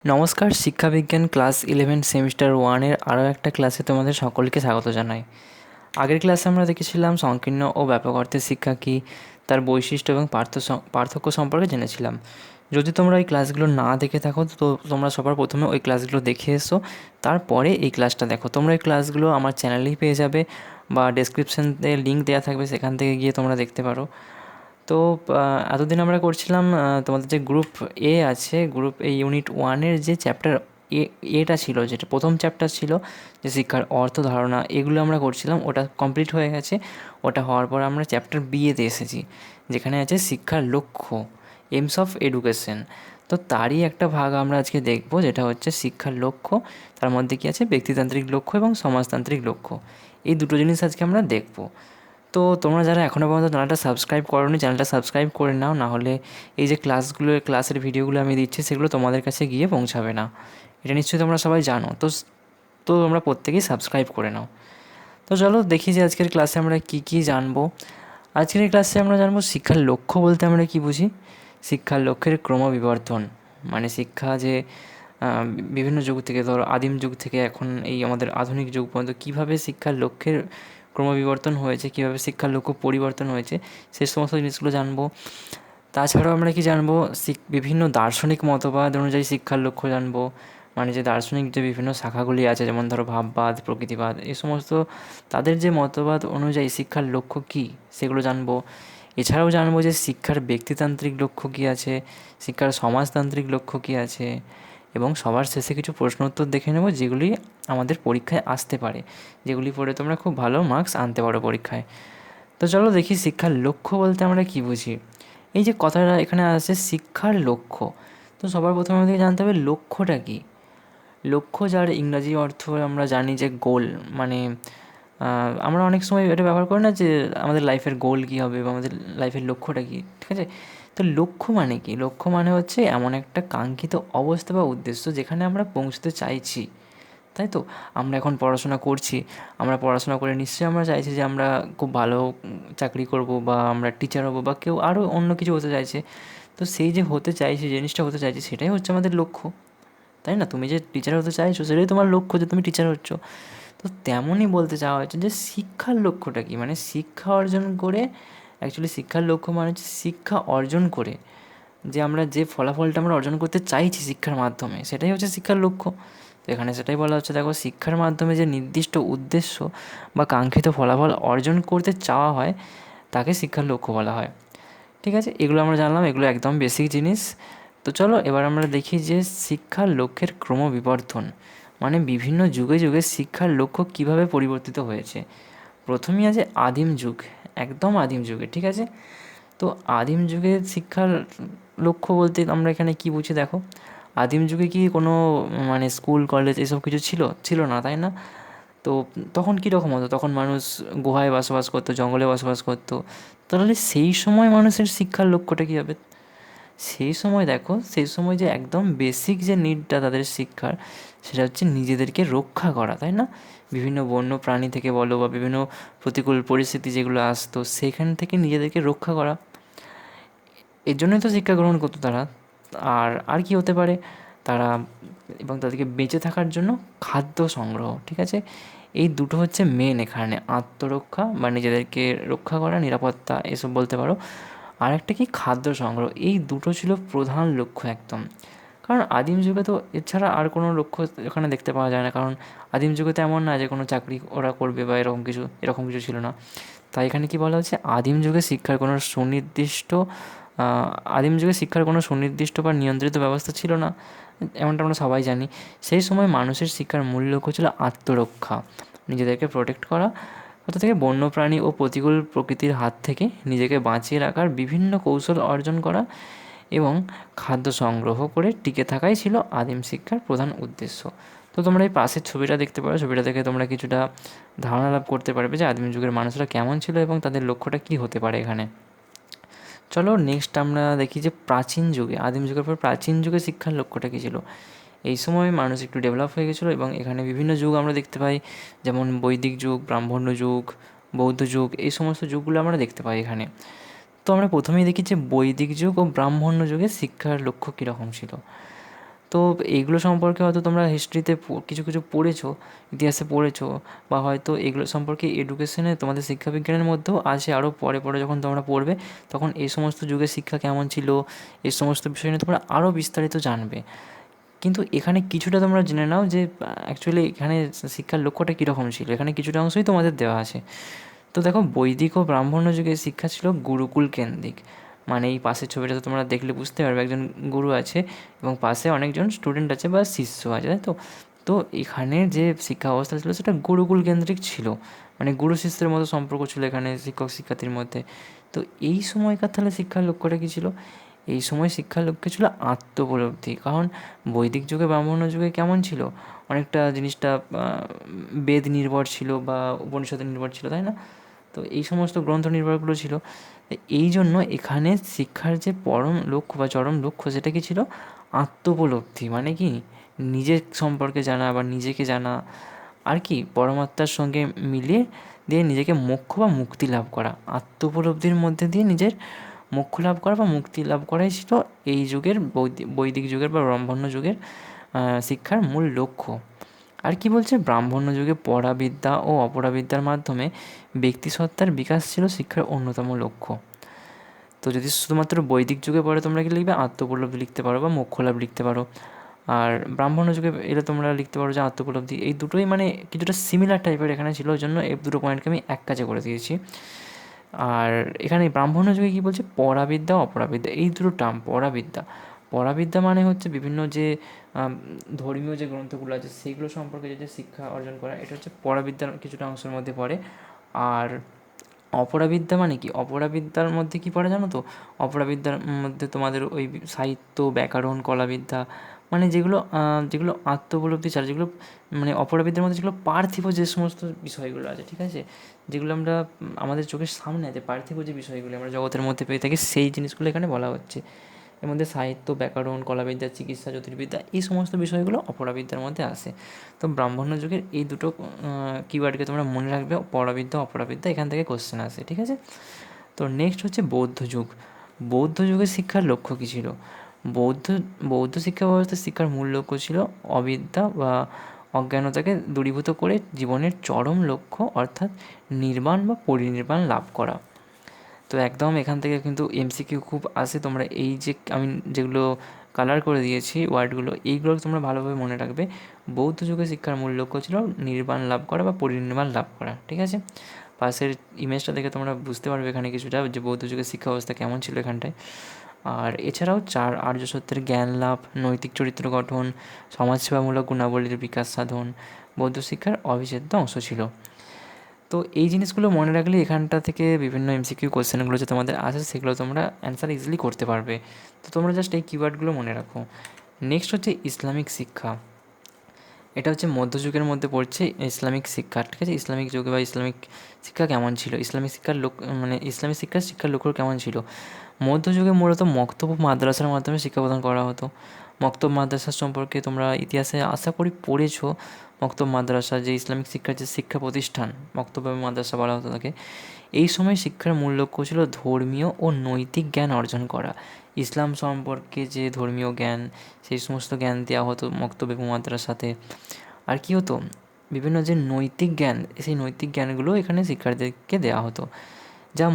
নমস্কার, শিক্ষাবিজ্ঞান class 11 semester 1 এর আরও একটা ক্লাসে তোমাদের সকলকে স্বাগত জানাই। আগের ক্লাসে আমরা দেখেছিলাম সংকীর্ণ ও ব্যাপক অর্থের শিক্ষা কী, তার বৈশিষ্ট্য এবং পার্থক্য সম্পর্কে জেনেছিলাম। যদি তোমরা এই ক্লাসগুলো না দেখে থাকো তো তোমরা সবার প্রথমে ওই ক্লাসগুলো দেখে এসো, তারপরে এই ক্লাসটা দেখো। তোমরা এই ক্লাসগুলো আমার চ্যানেলেই পেয়ে যাবে বা ডেসক্রিপশানে লিঙ্ক দেওয়া থাকবে, সেখান থেকে গিয়ে তোমরা দেখতে পারো। তো এতদিন আমরা করছিলাম তোমাদের যে গ্রুপ এ আছে, গ্রুপ এ ইউনিট 1-এর যে চ্যাপ্টার এটা ছিল, যেটা প্রথম চ্যাপ্টার ছিল, যে শিক্ষার অর্থ ধারণা, এগুলো আমরা করছিলাম। ওটা কমপ্লিট হয়ে গেছে। ওটা হওয়ার পর আমরা চ্যাপ্টার বিয়েতে এসেছি, যেখানে আছে শিক্ষার লক্ষ্য, এইমস অফ এডুকেশন। তো তারই একটা ভাগ আমরা আজকে দেখব, যেটা হচ্ছে শিক্ষার লক্ষ্য। তার মধ্যে কী আছে, ব্যক্তিতান্ত্রিক লক্ষ্য এবং সমাজতান্ত্রিক লক্ষ্য। এই দুটো জিনিস আজকে আমরা দেখব। তো তোমরা যারা এখনও পর্যন্ত চ্যানেলটা সাবস্ক্রাইব করোনি, চ্যানেলটা সাবস্ক্রাইব করে নাও, না হলে এই যে ক্লাসের ভিডিওগুলো আমি দিচ্ছি, সেগুলো তোমাদের কাছে গিয়ে পৌঁছাবে না। এটা নিশ্চয়ই তোমরা সবাই জানো। তো তোমরা প্রত্যেকেই সাবস্ক্রাইব করে নাও। তো চলো দেখি যে আজকের ক্লাসে আমরা কী কী জানবো। আজকের এই ক্লাসে আমরা জানবো শিক্ষার লক্ষ্য বলতে আমরা কী বুঝি, শিক্ষার লক্ষ্যের ক্রমবিবর্তন। মানে শিক্ষা যে বিভিন্ন যুগ থেকে, ধরো আদিম যুগ থেকে এখন এই আমাদের আধুনিক যুগ পর্যন্ত কীভাবে শিক্ষার লক্ষ্যের ক্রমবিবর্তন হয়েছে, কীভাবে শিক্ষার লক্ষ্য পরিবর্তন হয়েছে, সে সমস্ত জিনিসগুলো জানবো। তাছাড়াও আমরা কি জানবো, বিভিন্ন দার্শনিক মতবাদ অনুযায়ী শিক্ষার লক্ষ্য জানবো। মানে যে দার্শনিক যে বিভিন্ন শাখাগুলি আছে, যেমন ধরো ভাববাদ, প্রকৃতিবাদ, এই সমস্ত তাদের যে মতবাদ অনুযায়ী শিক্ষার লক্ষ্য কী, সেগুলো জানবো। এছাড়াও জানবো যে শিক্ষার ব্যক্তিতান্ত্রিক লক্ষ্য কী আছে, শিক্ষার সমাজতান্ত্রিক লক্ষ্য কী আছে, এবং সবার শেষে কিছু প্রশ্ন উত্তর দেখে নেব, যেগুলি আমাদের পরীক্ষায় আসতে পারে, যেগুলি পড়ে তোমরা খুব ভালো মার্কস আনতে পারো পরীক্ষায়। তো চলো দেখি শিক্ষার লক্ষ্য বলতে আমরা কী বুঝি। এই যে কথাটা এখানে আছে শিক্ষার লক্ষ্য, তো সবার প্রথমে আমাদেরকে জানতে হবে লক্ষ্যটা কী। লক্ষ্য, যার ইংরাজি অর্থ আমরা জানি যে গোল। মানে আমরা অনেক সময় এটা ব্যবহার করি না, যে আমাদের লাইফের গোল কী হবে বা আমাদের লাইফের লক্ষ্যটা কী, ঠিক আছে? তো লক্ষ্য মানে কি? লক্ষ্য মানে হচ্ছে এমন একটা কাঙ্ক্ষিত অবস্থা বা উদ্দেশ্য যেখানে আমরা পৌঁছতে চাইছি, তাই তো? আমরা এখন পড়াশোনা করছি, আমরা পড়াশোনা করে নিশ্চয়ই আমরা চাইছি যে আমরা খুব ভালো চাকরি করব, বা আমরা টিচার হব, বা কেউ আরও অন্য কিছু হতে চাইছে। তো সেই যে হতে চাইছি, জিনিসটা হতে চাইছি, সেটাই হচ্ছে আমাদের লক্ষ্য, তাই না? তুমি যে টিচার হতে চাইছো, সেটাই তোমার লক্ষ্য, যে তুমি টিচার হচ্ছ। তো তেমনই বলতে চাওয়া হচ্ছে যে শিক্ষার লক্ষ্যটা কী, মানে শিক্ষা অর্জন করে, অ্যাকচুয়ালি শিক্ষার লক্ষ্য মানে হচ্ছে শিক্ষা অর্জন করে যে আমরা যে ফলাফলটা আমরা অর্জন করতে চাইছি শিক্ষার মাধ্যমে, সেটাই হচ্ছে শিক্ষার লক্ষ্য। তো এখানে সেটাই বলা হচ্ছে, দেখো, শিক্ষার মাধ্যমে যে নির্দিষ্ট উদ্দেশ্য বা কাঙ্ক্ষিত ফলাফল অর্জন করতে চাওয়া হয়, তাকে শিক্ষার লক্ষ্য বলা হয়। ঠিক আছে, এগুলো আমরা জানলাম, এগুলো একদম বেসিক জিনিস। তো চলো এবার আমরা দেখি যে শিক্ষার লক্ষ্যের ক্রমবিবর্তন, মানে বিভিন্ন যুগে যুগে শিক্ষার লক্ষ্য কীভাবে পরিবর্তিত হয়েছে। প্রথমেই আছে আদিম যুগ, একদম আদিম যুগে, ঠিক আছে? তো আদিম যুগে শিক্ষার লক্ষ্য বলতে আমরা এখানে কী বুঝি, দেখো, আদিম যুগে কি কোনো মানে স্কুল কলেজ এসব কিছু ছিল না, তাই না? তো তখন কীরকম হতো, তখন মানুষ গুহায় বসবাস করতো, জঙ্গলে বসবাস করতো। তাহলে সেই সময় মানুষের শিক্ষার লক্ষ্যটা কী হবে? সেই সময় দেখো, সেই সময় যে একদম বেসিক যে নিডটা তাদের শিক্ষার, সেটা হচ্ছে নিজেদেরকে রক্ষা করা, তাই না? বিভিন্ন বন্য প্রাণী থেকে বলো, বা বিভিন্ন প্রতিকূল পরিস্থিতি যেগুলো আসতো, সেখান থেকে নিজেদেরকে রক্ষা করা, এর জন্যই তো শিক্ষা গ্রহণ করতো তারা। আর কি হতে পারে, তারা এবং তাদেরকে বেঁচে থাকার জন্য খাদ্য সংগ্রহ, ঠিক আছে? এই দুটো হচ্ছে মেন এখানে, আত্মরক্ষা বা নিজেদেরকে রক্ষা করা, নিরাপত্তা, এসব বলতে পারো। আর একটা কি, খাদ্য সংগ্রহ। এই দুটো ছিল প্রধান লক্ষ্য একদম। কারণ আদিম যুগে তো এছাড়া আর কোনো লক্ষ্য এখানে দেখতে পাওয়া যায় না, কারণ আদিম যুগে তো এমন না যে কোনো চাকরি ওরা করবে বা এরকম কিছু ছিল না। তাই এখানে কি বলা হচ্ছে, আদিম যুগে শিক্ষার কোনো সুনির্দিষ্ট বা নিয়ন্ত্রিত ব্যবস্থা ছিল না, এমনটা আমরা সবাই জানি। সেই সময় মানুষের শিক্ষার মূল লক্ষ্য ছিল আত্মরক্ষা, নিজেদেরকে প্রোটেক্ট করা, কোথা থেকে, বন্যপ্রাণী ও প্রতিকূল প্রকৃতির হাত থেকে নিজেকে বাঁচিয়ে রাখার বিভিন্ন কৌশল অর্জন করা, এবং খাদ্য সংগ্রহ করে টিকে থাকাই ছিল আদিম শিক্ষার প্রধান উদ্দেশ্য। তো তোমরা এই পাশের ছবিটা দেখতে পারো, ছবিটা দেখে তোমরা কিছুটা ধারণা লাভ করতে পারবে যে আদিম যুগের মানুষরা কেমন ছিল এবং তাদের লক্ষ্যটা কী হতে পারে এখানে। চলো নেক্সট আমরা দেখি যে প্রাচীন যুগে, আদিম যুগের পর প্রাচীন যুগে শিক্ষার লক্ষ্যটা কী ছিল। এই সময় মানুষ একটু ডেভেলপ হয়ে গেছিলো, এবং এখানে বিভিন্ন যুগ আমরা দেখতে পাই, যেমন বৈদিক যুগ, ব্রাহ্মণ্য যুগ, বৌদ্ধ যুগ, এই সমস্ত যুগগুলো আমরা দেখতে পাই এখানে। তো আমরা প্রথমেই দেখি যে বৈদিক যুগ ও ব্রাহ্মণ্য যুগে শিক্ষার লক্ষ্য কীরকম ছিল। তো এইগুলো সম্পর্কে হয়তো তোমরা হিস্ট্রিতে কিছু কিছু পড়েছো, ইতিহাসে পড়েছো, বা হয়তো এগুলো সম্পর্কে এডুকেশনে তোমাদের শিক্ষাবিজ্ঞানের মধ্যেও আছে। আরও পরে পরে যখন তোমরা পড়বে তখন এই সমস্ত যুগের শিক্ষা কেমন ছিল, এই সমস্ত বিষয় নিয়ে তোমরা আরও বিস্তারিত জানবে। কিন্তু এখানে কিছুটা তোমরা জেনে নাও যে অ্যাকচুয়ালি এখানে শিক্ষার লক্ষ্যটা কীরকম ছিল। এখানে কিছুটা অংশই তোমাদের দেওয়া আছে। তো দেখো, বৈদিক ও ব্রাহ্মণ্য যুগের শিক্ষা ছিল গুরুকুল কেন্দ্রিক। মানে এই পাশের ছবিটা তো তোমরা দেখলে বুঝতে পারবে, একজন গুরু আছে এবং পাশে অনেকজন স্টুডেন্ট আছে বা শিষ্য আছে, তাই তো? তো এখানে যে শিক্ষা ব্যবস্থা ছিল সেটা গুরুকুল কেন্দ্রিক ছিল, মানে গুরু শিষ্যের মতো সম্পর্ক ছিল এখানে শিক্ষক শিক্ষার্থীর মধ্যে। তো এই সময়কার তাহলে শিক্ষার লক্ষ্যটা কী ছিল? এই সময় শিক্ষার লক্ষ্য ছিল আত্মোপলব্ধি। কারণ বৈদিক যুগে ব্রাহ্মণ্য যুগে কেমন ছিল, অনেকটা জিনিসটা বেদ নির্ভর ছিল বা উপনিষদ নির্ভর ছিল, তাই না? তো এই সমস্ত গ্রন্থ নির্ভরগুলো ছিল। এই জন্য এখানে শিক্ষার যে পরম লক্ষ্য বা চরম লক্ষ্য সেটা কী ছিল? আত্মোপলব্ধি। মানে কি, নিজের সম্পর্কে জানা বা নিজেকে জানা, আর কি পরমাত্মার সঙ্গে মিলিয়ে দিয়ে নিজেকে মোক্ষ বা মুক্তি লাভ করা। আত্মোপলব্ধির মধ্যে দিয়ে নিজের মোক্ষ লাভ করা বা মুক্তি লাভ করাই ছিল এই যুগের বৈদিক যুগের বা ব্রাহ্মণ্য যুগের শিক্ষার মূল লক্ষ্য। আর কি বলছে, ব্রাহ্মণ্য যুগে পরাবিদ্যা ও অপরাবিদ্যার মাধ্যমে ব্যক্তিসত্তার বিকাশ ছিল শিক্ষার অন্যতম লক্ষ্য। তো যদি শুধুমাত্র বৈদিক যুগে পড়ে তোমরা কি লিখবে? আত্মোপলব্ধি লিখতে পারো বা মোক্ষ লাভ লিখতে পারো। আর ব্রাহ্মণ্য যুগে এলে তোমরা লিখতে পারো যে আত্মোপলব্ধি। এই দুটোই মানে কিছুটা সিমিলার টাইপের এখানে ছিল, ওই জন্য এই দুটো পয়েন্টকে আমি এক কাজে করে দিয়েছি। আর এখানে ব্রাহ্মণ্য যুগে কী বলছে? পরাবিদ্যা অপরাবিদ্যা, এই দুটো টার্ম। পরাবিদ্যা, পরাবিদ্যা মানে হচ্ছে বিভিন্ন যে ধর্মীয় যে গ্রন্থগুলো আছে সেইগুলো সম্পর্কে যে শিক্ষা অর্জন করা, এটা হচ্ছে পরাবিদ্যার কিছুটা অংশের মধ্যে পড়ে। আর অপরাবিদ্যা মানে কি? অপরাবিদ্যার মধ্যে কী পড়ে জানো তো? অপরাবিদ্যার মধ্যে তোমাদের ওই সাহিত্য, ব্যাকরণ, কলাবিদ্যা, মানে যেগুলো যেগুলো আত্মোপলব্ধি ছাড়া, যেগুলো মানে অপরাবিদ্যার মধ্যে যেগুলো পার্থিব যে সমস্ত বিষয়গুলো আছে, ঠিক আছে, যেগুলো আমরা আমাদের চোখের সামনে আছে, পার্থিব যে বিষয়গুলো আমরা জগতের মধ্যে পেয়ে থাকি, সেই জিনিসগুলো এখানে বলা হচ্ছে। এর মধ্যে সাহিত্য, ব্যাকরণ, কলাবিদ্যা, চিকিৎসা, জ্যোতির্বিদ্যা, এই সমস্ত বিষয়গুলো অপরাবিদ্যার মধ্যে আসে। তো ব্রাহ্মণ্য যুগের এই দুটো কিওয়ার্ডকে তোমরা মনে রাখবে, পরাবিদ্যা অপরাবিদ্যা, এখান থেকে কোশ্চেন আসে, ঠিক আছে? তো নেক্সট হচ্ছে বৌদ্ধ যুগ। বৌদ্ধ যুগের শিক্ষার লক্ষ্য কী ছিল? বৌদ্ধ বৌদ্ধ শিক্ষা ব্যবস্থার শিক্ষার মূল লক্ষ্য ছিল অবিদ্যা বা অজ্ঞানতাকে দূরীভূত করে জীবনের চরম লক্ষ্য অর্থাৎ নির্বাণ বা পরিনির্বাণ লাভ করা। তো একদম এখান থেকে কিন্তু এমসিকিউ খুব আসে। তোমরা এই যে আমি যেগুলো কালার করে দিয়েছি ওয়ার্ডগুলো, এইগুলো তোমরা ভালোভাবে মনে রাখবে। বৌদ্ধ যুগের শিক্ষার মূল লক্ষ্য ছিল নির্বাণ লাভ করা বা পরিনির্বাণ লাভ করা, ঠিক আছে? পাশের ইমেজটা দেখে তোমরা বুঝতে পারবে এখানে কিছুটা যে বৌদ্ধ যুগের শিক্ষা ব্যবস্থা কেমন ছিল এখানটায়। আর এছাড়াও চার আর্য সত্যের জ্ঞান লাভ, নৈতিক চরিত্র গঠন, সমাজসেবামূলক গুণাবলীর বিকাশ সাধন বৌদ্ধ শিক্ষার অবিচ্ছেদ্য অংশ ছিল। তো এই জিনিসগুলো মনে রাখলে এখানটা থেকে বিভিন্ন এমসিকিউ কোশ্চেনগুলো যে তোমাদের আসে সেগুলো তোমরা অ্যান্সার ইজিলি করতে পারবে। তো তোমরা জাস্ট এই কিওয়ার্ডগুলো মনে রাখো। নেক্সট হচ্ছে ইসলামিক শিক্ষা। এটা হচ্ছে মধ্যযুগের মধ্যে পড়ছে ইসলামিক শিক্ষা, ঠিক আছে? ইসলামিক যুগে বা ইসলামিক শিক্ষা কেমন ছিল, ইসলামিক শিক্ষার মানে ইসলামিক শিক্ষার লক্ষ্য কেমন ছিল? মধ্যযুগে মূলত মক্তব ও মাদ্রাসার মাধ্যমে শিক্ষা প্রদান করা হতো। মক্তব মাদ্রাসা সম্পর্কে তোমরা ইতিহাসে আশা করি পড়েছো। মক্তব মাদ্রাসা যে ইসলামিক শিক্ষার যে শিক্ষা প্রতিষ্ঠান, মক্তব এবং মাদ্রাসা বলা হতো তাকে। এই সময় শিক্ষার মূল লক্ষ্য ছিল ধর্মীয় ও নৈতিক জ্ঞান অর্জন করা। ইসলাম সম্পর্কে যে ধর্মীয় জ্ঞান, সেই সমস্ত জ্ঞান দেওয়া হতো মক্তব এবং মাদ্রাসাতে। আর কী হতো, বিভিন্ন যে নৈতিক জ্ঞান, সেই নৈতিক জ্ঞানগুলো এখানে শিক্ষার্থীদেরকে দেওয়া হতো, যা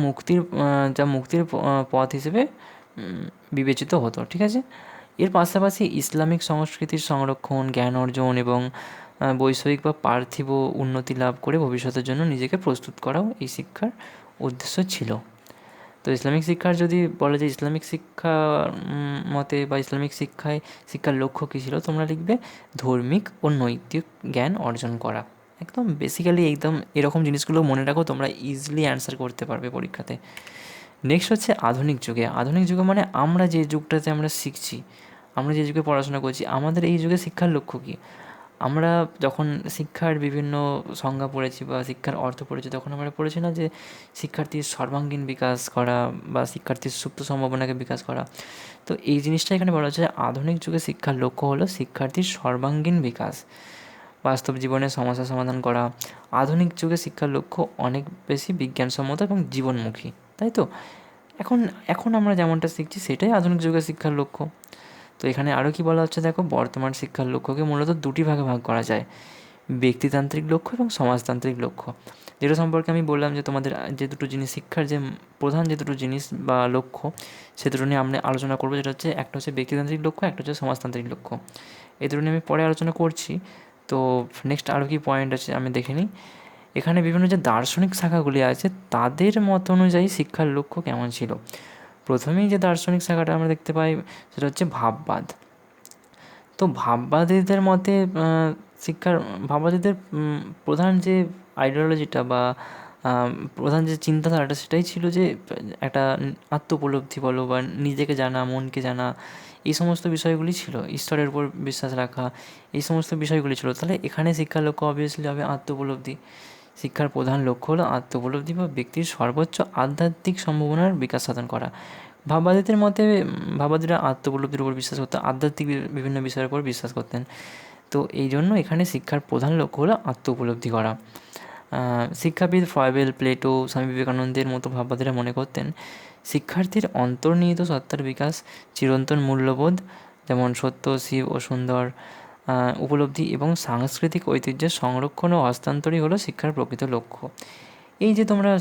মুক্তির পথ হিসেবে বিবেচিত হতো, ঠিক আছে? এর পাশাপাশি ইসলামিক সংস্কৃতির সংরক্ষণ, জ্ঞান অর্জন এবং বৈষয়িক বা পার্থিব উন্নতি লাভ করে ভবিষ্যতের জন্য নিজেকে প্রস্তুত করাও এই শিক্ষার উদ্দেশ্য ছিল। তো ইসলামিক শিক্ষার যদি বলে যে ইসলামিক শিক্ষা মতে বা ইসলামিক শিক্ষার লক্ষ্য কী ছিল, তোমরা লিখবে ধার্মিক ও নৈতিক জ্ঞান অর্জন করা। একদম বেসিক্যালি একদম এরকম জিনিসগুলো মনে রাখো, তোমরা ইজিলি অ্যান্সার করতে পারবে পরীক্ষাতে। নেক্সট হচ্ছে আধুনিক যুগে। আধুনিক যুগে মানে আমরা যে যুগটাতে আমরা শিখছি, আমরা যে যুগে পড়াশোনা করছি, আমাদের এই যুগে শিক্ষার লক্ষ্য কী? আমরা যখন শিক্ষার বিভিন্ন সংজ্ঞা পড়েছি বা শিক্ষার অর্থ পড়েছি, তখন আমরা পড়েছি না যে শিক্ষার্থীর সর্বাঙ্গীন বিকাশ করা বা শিক্ষার্থীর সুপ্ত সম্ভাবনাকে বিকাশ করা। তো এই জিনিসটা এখানে বলা হচ্ছে যে আধুনিক যুগে শিক্ষার লক্ষ্য হলো শিক্ষার্থীর সর্বাঙ্গীন বিকাশ, বাস্তব জীবনে সমস্যা সমাধান করা। আধুনিক যুগে শিক্ষার লক্ষ্য অনেক বেশি বিজ্ঞানসম্মত এবং জীবনমুখী, তাই তো? এখন এখন আমরা যেমনটা শিখছি সেটাই আধুনিক যুগের শিক্ষার লক্ষ্য। তো এখানে আরও কি বলা হচ্ছে দেখো, বর্তমান শিক্ষার লক্ষ্যকে মূলত দুটি ভাগে ভাগ করা যায়, ব্যক্তিতান্ত্রিক লক্ষ্য এবং সমাজতান্ত্রিক লক্ষ্য। যেটা সম্পর্কে আমি বললাম যে তোমাদের যে দুটো জিনিস, শিক্ষার যে প্রধান যে দুটো জিনিস বা লক্ষ্য, সে দুটো নিয়ে আমরা আলোচনা করবো। যেটা হচ্ছে, একটা হচ্ছে ব্যক্তিতান্ত্রিক লক্ষ্য, একটা হচ্ছে সমাজতান্ত্রিক লক্ষ্য। এই দুটো নিয়ে আমি পরে আলোচনা করছি। তো নেক্সট আরও কি পয়েন্ট আছে আমি দেখে নিই। এখানে বিভিন্ন যে দার্শনিক শাখাগুলি আছে তাদের মত অনুযায়ী শিক্ষার লক্ষ্য কেমন ছিল। প্রথমেই যে দার্শনিক শাখাটা আমরা দেখতে পাই সেটা হচ্ছে ভাববাদ। তো ভাববাদীদের মতে শিক্ষার ভাববাদীদের প্রধান যে আইডিওলজিটা বা প্রধান যে চিন্তাধারাটা সেটাই ছিল যে একটা আত্ম-উপলব্ধি বলো বা নিজেকে জানা, মনকে জানা, এই সমস্ত বিষয়গুলি ছিল। ঈশ্বরের উপর বিশ্বাস রাখা, এই সমস্ত বিষয়গুলি ছিল। তাহলে এখানে শিক্ষার লক্ষ্য অবভিয়াসলি হবে আত্ম-উপলব্ধি। শিক্ষার প্রধান লক্ষ্য হলো আত্ম-উপলব্ধি বা ব্যক্তির সর্বোচ্চ আধ্যাত্মিক সম্ভাবনার বিকাশ সাধন করা। ভাববাদীদের মতে ভাববাদীরা আত্ম-উপলব্ধির উপর বিশ্বাস করতেন, আধ্যাত্মিক বিভিন্ন বিষয়ের উপর বিশ্বাস করতেন। তো এই জন্য এখানে শিক্ষার প্রধান লক্ষ্য হলো আত্ম-উপলব্ধি করা। শিক্ষাবিদ ফ্রয়েবেল, প্লেটো, স্বামী বিবেকানন্দের মতো ভাববাদীরা মনে করতেন শিক্ষার্থীর অন্তর্নিহিত সত্তার বিকাশ, চিরন্তন মূল্যবোধ যেমন সত্য, শিব ও সুন্দর উপলব্ধি এবং সাংস্কৃতিক ঐতিহ্যের সংরক্ষণ ও হস্তান্তরই হলো শিক্ষার প্রকৃত লক্ষ্য। এই যে তোমরা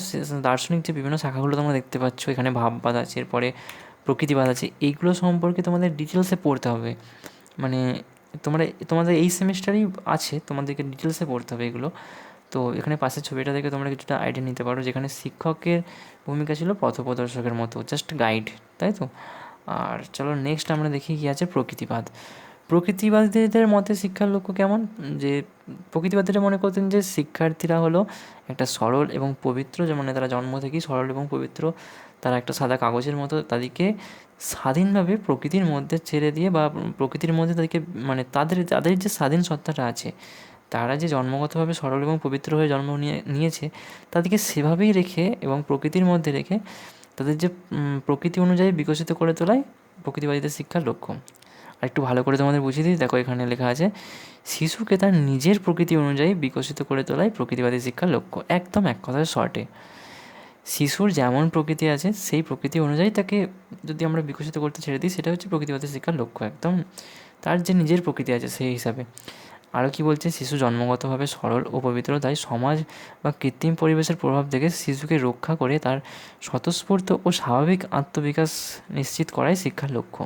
দার্শনিক যে বিভিন্ন শাখাগুলো তোমরা দেখতে পাচ্ছ, এখানে ভাববাদ আছে, এরপরে প্রকৃতিবাদ আছে, এইগুলো সম্পর্কে তোমাদের ডিটেলসে পড়তে হবে। মানে তোমাদের এই সেমিস্টারেই আছে, তোমাদেরকে ডিটেলসে পড়তে হবে এগুলো। তো এখানে পাশের ছবিটা দেখে তোমরা কিছুটা আইডিয়া নিতে পারো, যেখানে শিক্ষকের ভূমিকা ছিল পথপ্রদর্শকের মতো, জাস্ট গাইড, তাই তো। আর চলো নেক্সট আমরা দেখি কী আছে, প্রকৃতিবাদ। প্রকৃতিবাদীদের মতে শিক্ষার লক্ষ্য কেমন, যে প্রকৃতিবাদীরা মনে করতেন যে শিক্ষার্থীরা হলো একটা সরল এবং পবিত্র, যেমন তারা জন্ম থেকেই সরল এবং পবিত্র, তারা একটা সাদা কাগজের মতো, তাদেরকে স্বাধীনভাবে প্রকৃতির মধ্যে ছেড়ে দিয়ে বা প্রকৃতির মধ্যে তাদেরকে, মানে তাদের তাদের যে স্বাধীন সত্তাটা আছে, তারা যে জন্মগতভাবে সরল এবং পবিত্র হয়ে জন্ম নিয়েছে, তাদেরকে সেভাবেই রেখে এবং প্রকৃতির মধ্যে রেখে তাদের যে প্রকৃতি অনুযায়ী বিকশিত করে তোলাই প্রকৃতিবাদীদের শিক্ষার লক্ষ্য। আর একটু ভালো করে তোমাদের বুঝিয়ে দিই, দেখো এখানে লেখা আছে, শিশুকে তার নিজের প্রকৃতি অনুযায়ী বিকশিত করে তোলাই প্রকৃতিবাদী শিক্ষার লক্ষ্য। একদম এক কথায় শর্টে, শিশুর যেমন প্রকৃতি আছে সেই প্রকৃতি অনুযায়ী তাকে যদি আমরা বিকশিত করতে ছেড়ে দিই, সেটা হচ্ছে প্রকৃতিবাদী শিক্ষার লক্ষ্য। একদম তার যে নিজের প্রকৃতি আছে সেই হিসাবে। আরও কী বলছে, শিশু জন্মগতভাবে সরল ও পবিত্র, তাই সমাজ বা কৃত্রিম পরিবেশের প্রভাব থেকে শিশুকে রক্ষা করে তার স্বতঃস্ফূর্ত ও স্বাভাবিক আত্মবিকাশ নিশ্চিত করাই শিক্ষার লক্ষ্য।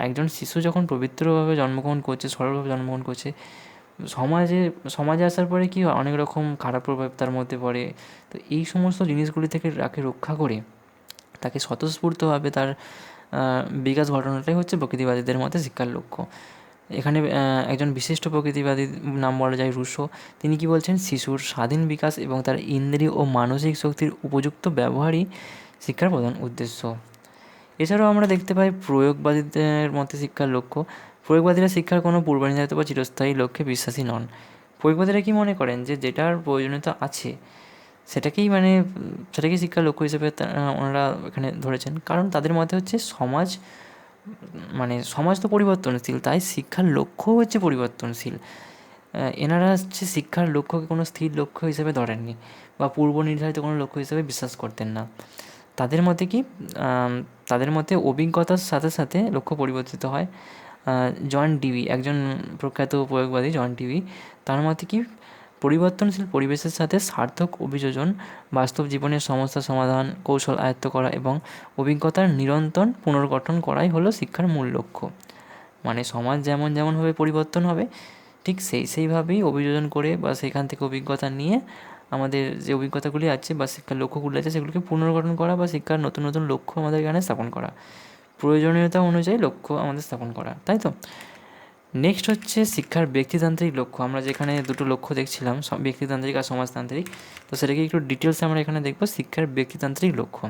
একজন শিশু যখন পবিত্রভাবে জন্মগ্রহণ করছে, সরলভাবে জন্মগ্রহণ করছে, সমাজে আসার পরে কী হয়, অনেক রকম খারাপ প্রভাব তার মধ্যে পড়ে। তো এই সমস্ত জিনিসগুলি থেকে তাকে রক্ষা করে তাকে স্বতঃস্ফূর্তভাবে তার বিকাশ ঘটানোটাই হচ্ছে প্রকৃতিবাদীদের মতে শিক্ষার লক্ষ্য। এখানে একজন বিশিষ্ট প্রকৃতিবাদীর নাম বলা যায় রুশো। তিনি কী বলছেন, শিশুর স্বাধীন বিকাশ এবং তার ইন্দ্রিয় ও মানসিক শক্তির উপযুক্ত ব্যবহারই শিক্ষার প্রধান উদ্দেশ্য। এছাড়াও আমরা দেখতে পাই প্রয়োগবাদীদের মতে শিক্ষার লক্ষ্য। প্রয়োগবাদীরা শিক্ষার কোনো পূর্বনির্ধারিত বা চিরস্থায়ী লক্ষ্যে বিশ্বাসী নন। প্রয়োগবাদীরা কী মনে করেন, যে যেটার প্রয়োজনীয়তা আছে সেটাকেই শিক্ষার লক্ষ্য হিসেবে ওনারা এখানে ধরেছেন। কারণ তাদের মতে হচ্ছে সমাজ তো পরিবর্তনশীল, তাই শিক্ষার লক্ষ্যও হচ্ছে পরিবর্তনশীল। এনারা হচ্ছে শিক্ষার লক্ষ্যকে কোনো স্থির লক্ষ্য হিসেবে ধরেননি বা পূর্ব নির্ধারিত কোনো লক্ষ্য হিসেবে বিশ্বাস করতেন না। তাদের মতে কি, তাদের মতে অভিজ্ঞতার সাথে সাথে লক্ষ্য পরিবর্তিত হয়। জন ডিবি, একজন প্রখ্যাত প্রয়োগবাদী জন ডিবি, তার মতে কি, পরিবর্তনশীল পরিবেশের সাথে সার্থক অভিযোজন, বাস্তব জীবনের সমস্যার সমাধান, কৌশল আয়ত্ত করা এবং অভিজ্ঞতার নিরন্তর পুনর্গঠন করাই হলো শিক্ষার মূল লক্ষ্য। মানে সমাজ যেমনভাবে পরিবর্তন হবে, ঠিক সেইভাবেই অভিযোজন করে বা সেখান থেকে অভিজ্ঞতা নিয়ে আমাদের যে অভিজ্ঞতাগুলি আছে বা শিক্ষার লক্ষ্যগুলি আছে সেগুলিকে পুনর্গঠন করা বা শিক্ষার নতুন নতুন লক্ষ্য আমাদের এখানে স্থাপন করা, প্রয়োজনীয়তা অনুযায়ী লক্ষ্য আমাদের স্থাপন করা, তাই তো। নেক্সট হচ্ছে শিক্ষার ব্যক্তিতান্ত্রিক লক্ষ্য। আমরা যেখানে দুটো লক্ষ্য দেখছিলাম, ব্যক্তিতান্ত্রিক আর সমাজতান্ত্রিক, তো সেটাকে একটু ডিটেলসে আমরা এখানে দেখব। শিক্ষার ব্যক্তিতান্ত্রিক লক্ষ্য,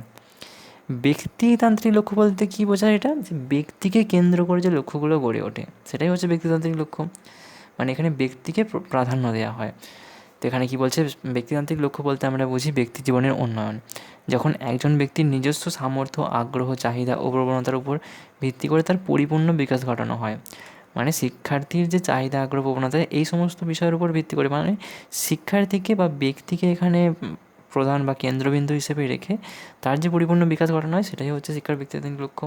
ব্যক্তিতান্ত্রিক লক্ষ্য বলতে কী বোঝায়, এটা যে ব্যক্তিকে কেন্দ্র করে যে লক্ষ্যগুলো গড়ে ওঠে সেটাই হচ্ছে ব্যক্তিতান্ত্রিক লক্ষ্য। মানে এখানে ব্যক্তিকে প্রাধান্য দেওয়া হয়। তো এখানে কী বলছে, ব্যক্তিতান্ত্রিক লক্ষ্য বলতে আমরা বুঝি ব্যক্তি জীবনের উন্নয়ন। যখন একজন ব্যক্তির নিজস্ব সামর্থ্য, আগ্রহ, চাহিদা ও প্রবণতার উপর ভিত্তি করে তার পরিপূর্ণ বিকাশ ঘটানো হয়। মানে শিক্ষার্থীর যে চাহিদা, আগ্রহ, প্রবণতা, এই সমস্ত বিষয়ের উপর ভিত্তি করে, মানে শিক্ষার্থীকে বা ব্যক্তিকে এখানে প্রধান বা কেন্দ্রবিন্দু হিসেবে রেখে তার যে পরিপূর্ণ বিকাশ ঘটানো হয় সেটাই হচ্ছে শিক্ষার ব্যক্তিতান্ত্রিক লক্ষ্য।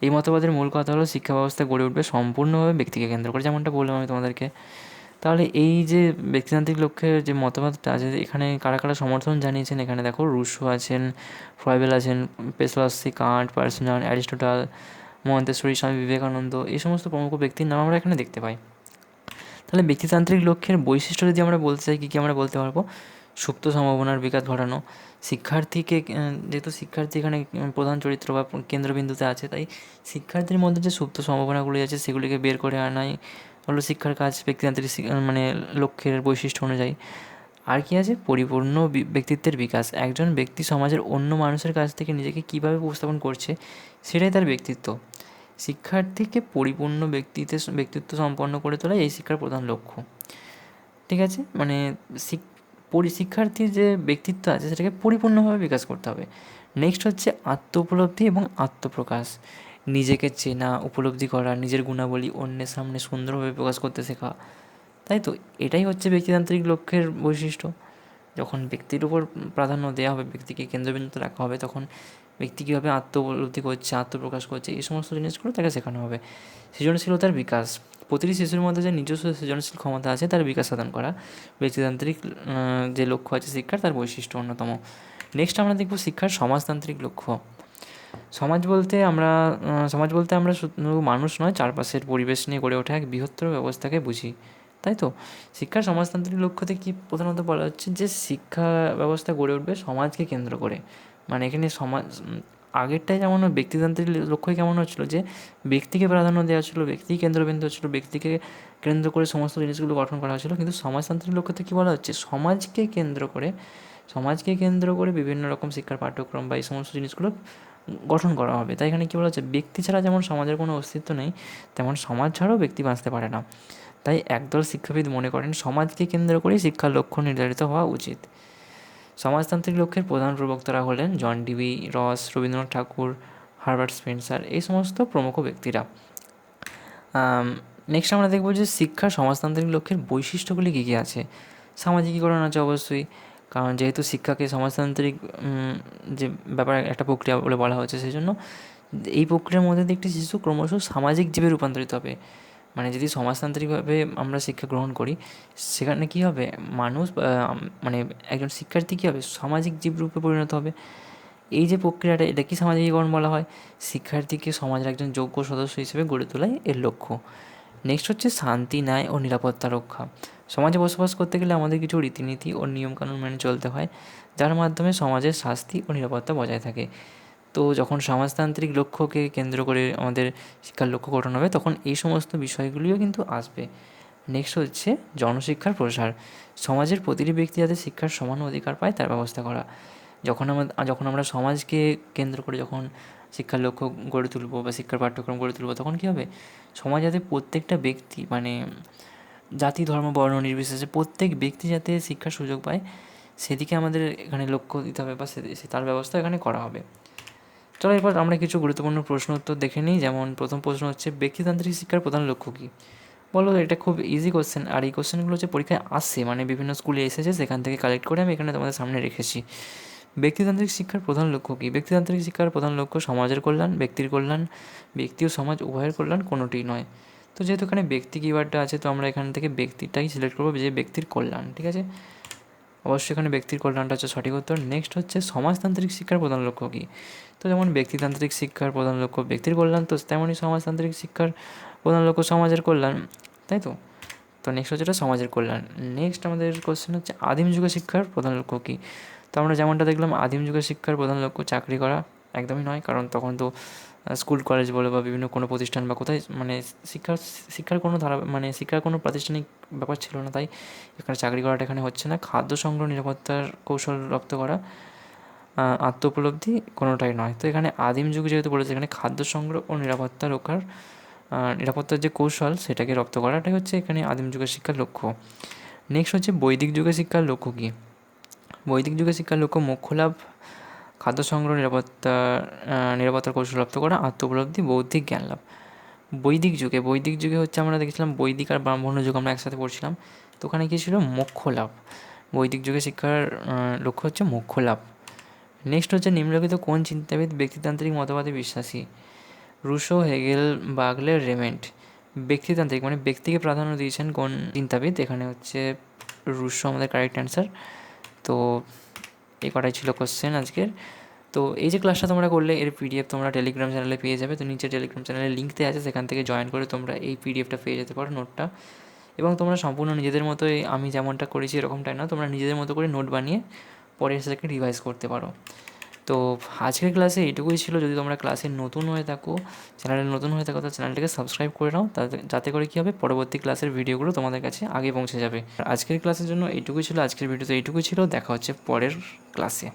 এই মতবাদের মূল কথা হলো শিক্ষা ব্যবস্থা গড়ে উঠবে সম্পূর্ণভাবে ব্যক্তিকে কেন্দ্র করে, যেমনটা বললাম আমি তোমাদেরকে। তাহলে এই যে ব্যক্তিতান্ত্রিক লক্ষ্যের যে মতবাদটা আছে, এখানে কারা কারা সমর্থন জানিয়েছেন, এখানে দেখো রুশো আছেন, ফ্রয়েবেল আছেন, পেসলাস্কি, Kant, personal, Aristotle, Montessori, Swami Vivekananda, এই সমস্ত প্রমুখ ব্যক্তির নাম আমরা এখানে দেখতে পাই। তাহলে ব্যক্তিতান্ত্রিক লক্ষ্যের বৈশিষ্ট্য যদি আমরা বলতে চাই, কী কী আমরা বলতে পারবো? সুপ্ত সম্ভাবনার বিকাশ ঘটানো, শিক্ষার্থীকে, যেহেতু শিক্ষার্থী এখানে প্রধান চরিত্র বা কেন্দ্রবিন্দুতে আছে, তাই শিক্ষার্থীর মধ্যে যে সুপ্ত সম্ভাবনাগুলি আছে সেগুলিকে বের করে আনাই হলো শিক্ষার কাজ ব্যক্তিতান্ত্রিক মানে লক্ষ্যের বৈশিষ্ট্য অনুযায়ী। আর কি আছে? পরিপূর্ণ ব্যক্তিত্বের বিকাশ। একজন ব্যক্তি সমাজের অন্য মানুষের কাছ থেকে নিজেকে কীভাবে উপস্থাপন করছে সেটাই তার ব্যক্তিত্ব। শিক্ষার্থীকে পরিপূর্ণ ব্যক্তিত্ব সম্পন্ন করে তোলাই এই শিক্ষার প্রধান লক্ষ্য। ঠিক আছে? মানে শিক্ষার্থীর যে ব্যক্তিত্ব আছে সেটাকে পরিপূর্ণভাবে বিকাশ করতে হবে। নেক্সট হচ্ছে আত্ম উপলব্ধি এবং আত্মপ্রকাশ। নিজেকে চেনা, উপলব্ধি করা, নিজের গুণাবলী অন্যের সামনে সুন্দরভাবে প্রকাশ করতে শেখা। তাই তো, এটাই হচ্ছে ব্যক্তিতান্ত্রিক লক্ষ্যের বৈশিষ্ট্য। যখন ব্যক্তির উপর প্রাধান্য দেওয়া হবে, ব্যক্তিকে কেন্দ্রবিন্দুতে রাখা হবে, তখন ব্যক্তি কীভাবে আত্ম উপলব্ধি করছে, আত্মপ্রকাশ করছে, এই সমস্ত জিনিসগুলো তাকে শেখানো হবে। সৃজনশীলতার বিকাশ। প্রতিটি শিশুর মধ্যে যে নিজস্ব সৃজনশীল ক্ষমতা আছে তার বিকাশ সাধন করা ব্যক্তিতান্ত্রিক যে লক্ষ্য আছে শিক্ষার, তার বৈশিষ্ট্য অন্যতম। নেক্সট আমরা দেখব শিক্ষার সমাজতান্ত্রিক লক্ষ্য। সমাজ বলতে আমরা শুধু মানুষ নয়, চারপাশের পরিবেশ নিয়ে গড়ে ওঠা এক বৃহত্তর ব্যবস্থাকে বুঝি। তাই তো, শিক্ষার সমাজতান্ত্রিক লক্ষ্যতে কী প্রধানত বলা হচ্ছে, যে শিক্ষা ব্যবস্থা গড়ে উঠবে সমাজকে কেন্দ্র করে। মানে এখানে আগেরটায় যেমন ব্যক্তিতান্ত্রিক লক্ষ্যই কেমন হচ্ছিলো, যে ব্যক্তিকে প্রাধান্য দেওয়া ছিল, ব্যক্তিই কেন্দ্রবিন্দু হচ্ছিল, ব্যক্তিকে কেন্দ্র করে সমস্ত জিনিসগুলো গঠন করা হয়েছিল। কিন্তু সমাজতান্ত্রিক লক্ষ্যতে কী বলা হচ্ছে, সমাজকে কেন্দ্র করে বিভিন্ন রকম শিক্ষার পাঠ্যক্রম বা এই সমস্ত জিনিসগুলো গঠন করা হবে। তাই এখানে কী বলা হচ্ছে, ব্যক্তি ছাড়া যেমন সমাজের কোনো অস্তিত্ব নেই, তেমন সমাজ ছাড়াও ব্যক্তি বাঁচতে পারে না। তাই একদল শিক্ষাবিদ মনে করেন সমাজকে কেন্দ্র করেই শিক্ষার লক্ষ্য নির্ধারিত হওয়া উচিত। সমাজতান্ত্রিক লক্ষ্যের প্রধান প্রবক্তারা হলেন জন ডিবি, রস, রবীন্দ্রনাথ ঠাকুর, হারবার্ট স্পেন্সার, এই সমস্ত প্রমুখ ব্যক্তিরা। নেক্সট আমরা দেখব যে শিক্ষার সমাজতান্ত্রিক লক্ষ্যের বৈশিষ্ট্যগুলি কী কী আছে। সামাজিকীকরণ আছে অবশ্যই, কারণ যেহেতু শিক্ষাকে সমাজতান্ত্রিক যে ব্যাপার, একটা প্রক্রিয়া বলে বলা হচ্ছে, সেই জন্য এই প্রক্রিয়ার মধ্যে দিয়ে একটি শিশু ক্রমশ সামাজিক জীবে রূপান্তরিত হবে। মানে যদি সমাজতান্ত্রিকভাবে আমরা শিক্ষা গ্রহণ করি, সেখানে কী হবে, মানুষ মানে একজন শিক্ষার্থী কী হবে, সামাজিক জীবরূপে পরিণত হবে। এই যে প্রক্রিয়াটা, এটাকেই সামাজিকীকরণ বলা হয়। শিক্ষার্থীকে সমাজের একজন যোগ্য সদস্য হিসেবে গড়ে তোলাই এর লক্ষ্য। নেক্সট হচ্ছে শান্তি, ন্যায় ও নিরাপত্তা রক্ষা। সমাজে বসবাস করতে গেলে আমাদের কিছু রীতিনীতি ও নিয়মকানুন মেনে চলতে হয়, যার মাধ্যমে সমাজের শান্তি ও নিরাপত্তা বজায় থাকে। তো যখন সমাজতান্ত্রিক লক্ষ্যকে কেন্দ্র করে আমাদের শিক্ষার লক্ষ্য গঠন হবে, তখন এই সমস্ত বিষয়গুলিও কিন্তু আসবে। নেক্সট হচ্ছে জনশিক্ষার প্রসার। সমাজের প্রতিটি ব্যক্তি যাতে শিক্ষার সমান অধিকার পায় তার ব্যবস্থা করা। যখন আমরা সমাজকে কেন্দ্র করে যখন শিক্ষার লক্ষ্য গড়ে তুলব বা শিক্ষার পাঠ্যক্রম গড়ে তুলব, তখন কী হবে, সমাজ যাতে প্রত্যেকটা ব্যক্তি, মানে জাতি, ধর্ম, বর্ণ নির্বিশেষে প্রত্যেক ব্যক্তি যাতে শিক্ষার সুযোগ পায়, সেদিকে আমাদের এখানে লক্ষ্য দিতে হবে বা তার ব্যবস্থা এখানে করা হবে। চলো এরপর আমরা কিছু গুরুত্বপূর্ণ প্রশ্ন উত্তর দেখে নিই। যেমন প্রথম প্রশ্ন হচ্ছে, ব্যক্তিতান্ত্রিক শিক্ষার প্রধান লক্ষ্য কী? বলো, এটা খুব ইজি কোশ্চেন, আর এই কোশ্চেনগুলো হচ্ছে পরীক্ষায় আসছে, মানে বিভিন্ন স্কুলে এসেছে, সেখান থেকে কালেক্ট করে আমি এখানে তোমাদের সামনে রেখেছি। ব্যক্তিতান্ত্রিক শিক্ষার প্রধান লক্ষ্য কী? ব্যক্তিতান্ত্রিক শিক্ষার প্রধান লক্ষ্য সমাজের কল্যাণ, ব্যক্তির কল্যাণ, ব্যক্তি ও সমাজ উভয়ের কল্যাণ, কোনোটিই নয়। তো যেহেতু এখানে ব্যক্তি কিওয়ার্ডটা আছে, তো আমরা এখান থেকে ব্যক্তিটাই সিলেক্ট করবো, যে ব্যক্তির কল্যাণ। ঠিক আছে, অবশ্যই এখানে ব্যক্তির কল্যাণটা হচ্ছে সঠিক উত্তর। নেক্সট হচ্ছে সমাজতান্ত্রিক শিক্ষার প্রধান লক্ষ্য কী? তো যেমন ব্যক্তিতান্ত্রিক শিক্ষার প্রধান লক্ষ্য ব্যক্তির কল্যাণ, তো তেমনই সমাজতান্ত্রিক শিক্ষার প্রধান লক্ষ্য সমাজের কল্যাণ। তাই তো, নেক্সট হচ্ছে এটা সমাজের কল্যাণ। নেক্সট আমাদের কোশ্চেন হচ্ছে, আদিম যুগের শিক্ষার প্রধান লক্ষ্য কী? তো আমরা যেমনটা দেখলাম, আদিম যুগের শিক্ষার প্রধান লক্ষ্য চাকরি করা একদমই নয়, কারণ তখন তো স্কুল কলেজ বলো বা বিভিন্ন কোনো প্রতিষ্ঠান বা কোথায়, মানে শিক্ষার কোনো শিক্ষার কোনো প্রাতিষ্ঠানিক ব্যাপার ছিল না, তাই এখানে চাকরি করাটা এখানে হচ্ছে না। খাদ্য সংগ্রহ, নিরাপত্তার কৌশল রপ্ত করা, আত্ম উপলব্ধি, কোনোটাই নয়। তো এখানে আদিম যুগ যেহেতু বলেছে, এখানে খাদ্য সংগ্রহ ও নিরাপত্তা রক্ষার নিরাপত্তার যে কৌশল, সেটাকে রপ্ত করাটাই হচ্ছে এখানে আদিম যুগের শিক্ষার লক্ষ্য। নেক্সট হচ্ছে বৈদিক যুগের শিক্ষার লক্ষ্য কী? বৈদিক যুগের শিক্ষার লক্ষ্য মোক্ষ লাভ, খাদ্য সংগ্রহ, নিরাপত্তার কৌশল রপ্ত করা, আত্ম উপলব্ধি, বৌদ্ধিক জ্ঞান লাভ। বৈদিক যুগে হচ্ছে আমরা দেখেছিলাম বৈদিক আর ব্রাহ্মণ যুগ আমরা একসাথে পড়ছিলাম, তো ওখানে কী ছিল, মোক্ষ লাভ। বৈদিক যুগে শিক্ষার লক্ষ্য হচ্ছে মোক্ষ লাভ। নেক্সট হচ্ছে, নিম্নলিখিত কোন চিন্তাবিদ ব্যক্তিতান্ত্রিক মতবাদে বিশ্বাসী? Russo, Hegel, বাগলে, রেমেন্ড। ব্যক্তিতান্ত্রিক মানে ব্যক্তিকে প্রাধান্য দিয়েছেন কোন চিন্তাবিদ? এখানে হচ্ছে রুশো আমাদের কারেক্ট অ্যান্সার। তো এই কটাই ছিল কোশ্চেন আজকের। তো এই যে ক্লাসটা তোমরা করলে এর পিডিএফ তোমরা টেলিগ্রাম চ্যানেলে পেয়ে যাবে। তো নিচে টেলিগ্রাম চ্যানেলের লিঙ্ক দেওয়া আছে, সেখান থেকে জয়েন করে তোমরা এই পিডিএফটা পেয়ে যেতে পারো, নোটটা। এবং তোমরা সম্পূর্ণ নিজেদের মতোই, আমি যেমনটা করেছি এরকমটাই না, তোমরা নিজেদের মতো করে নোট বানিয়ে পরে সেটাকে রিভাইজ করতে পারো। তো আজকের ক্লাসে এইটুকুই ছিল। যদি তোমরা ক্লাসে নতুন হয়ে থাকো, চ্যানেলে নতুন হয়ে থাকো, তো চ্যানেলটাকে সাবস্ক্রাইব করে নাও, যাতে করে কী হবে, পরবর্তী ক্লাসের ভিডিওগুলো তোমাদের কাছে আগে পৌঁছে যাবে। আর আজকের ক্লাসের জন্য এইটুকুই ছিল, আজকের ভিডিওতে এইটুকুই ছিল। দেখা হচ্ছে পরের ক্লাসে।